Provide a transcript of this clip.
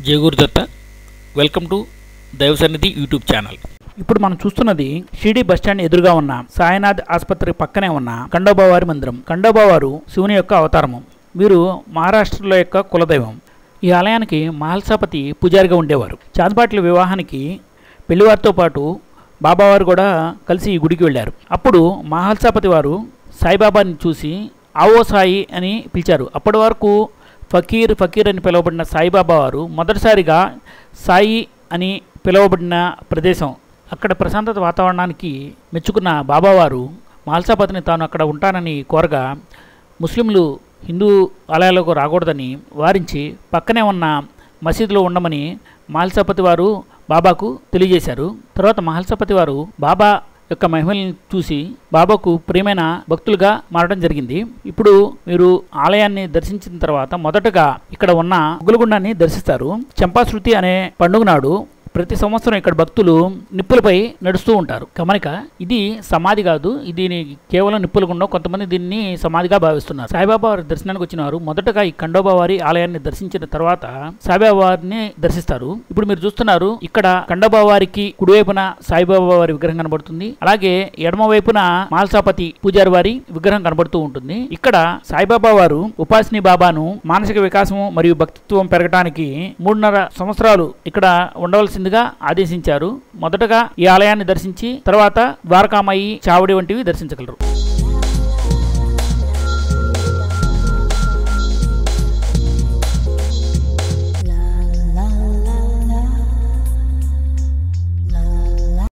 జై Gurudatta. Welcome to Daivasannidhi YouTube channel. ఇప్పుడు మనం చూస్తున్నది షిరిడి బస్టాండ్ ఎదురుగా ఉన్న సాయినాథ్ ఆసుపత్రి పక్కనే ఉన్న ఖండోబావారి మందిరం. ఖండోబావారు శివుని యొక్క అవతారము. వీరు మహారాష్ట్రలో యొక్క కులదైవం. ఈ ఆలయానికి మహల్సాపతి పూజారిగా ఉండేవారు. చాంద్పాట్ల వివాహానికి పెళ్లివారితో పాటు బాబావారు కూడా కలిసి ఈ గుడికి వెళ్ళారు. అప్పుడు మహల్సాపతి వారు సాయిబాబాని చూసి ఆవో సాయి అని పిలిచారు. అప్పటి వరకు ఫకీర్ అని పిలువబడిన సాయిబాబా వారు మొదటిసారిగా సాయి అని పిలువబడిన ప్రదేశం, అక్కడ ప్రశాంతత వాతావరణానికి మెచ్చుకున్న బాబావారు మహల్సాపతిని తాను అక్కడ ఉంటానని కోరగా ముస్లింలు హిందూ ఆలయాలకు రాకూడదని వారించి పక్కనే ఉన్న మసీదులో ఉండమని మహల్సాపతి వారు బాబాకు తెలియజేశారు. తర్వాత మహల్సాపతి వారు బాబా యొక్క మహిమల్ని చూసి బాబాకు ప్రియమైన భక్తులుగా మారడం జరిగింది. ఇప్పుడు మీరు ఆలయాన్ని దర్శించిన తర్వాత మొదటగా ఇక్కడ ఉన్న గుగులగుండాన్ని దర్శిస్తారు. చంపాశృతి అనే పండుగ నాడు ప్రతి సంవత్సరం ఇక్కడ భక్తులు నిప్పులపై నడుస్తూ ఉంటారు. గమనిక, ఇది సమాధి కాదు, ఇది కేవలం నిప్పుల గుండం. కొంతమంది దీన్ని సమాధిగా భావిస్తున్నారు. సాయిబాబా వారి దర్శనానికి వచ్చిన వారు మొదటగా ఈ ఖండోబా వారి ఆలయాన్ని దర్శించిన తర్వాత సాయిబాబా వారిని దర్శిస్తారు. ఇప్పుడు మీరు చూస్తున్నారు, ఇక్కడ ఖండోబా వారికి కుడివైపున సాయిబాబా వారి విగ్రహం కనబడుతుంది. అలాగే ఎడమ వైపున మహల్సాపతి పూజారి వారి విగ్రహం కనబడుతూ ఉంటుంది. ఇక్కడ సాయిబాబా వారు ఉపాసిని బాబాను మానసిక వికాసము మరియు భక్తిత్వం పెరగడానికి 3.5 సంవత్సరాలు ఇక్కడ ఉండవలసిందిగా ఆదేశించారు. మొదటగా ఈ ఆలయాన్ని దర్శించి తర్వాత ద్వారకామాయి, చావడి వంటివి దర్శించగలరు.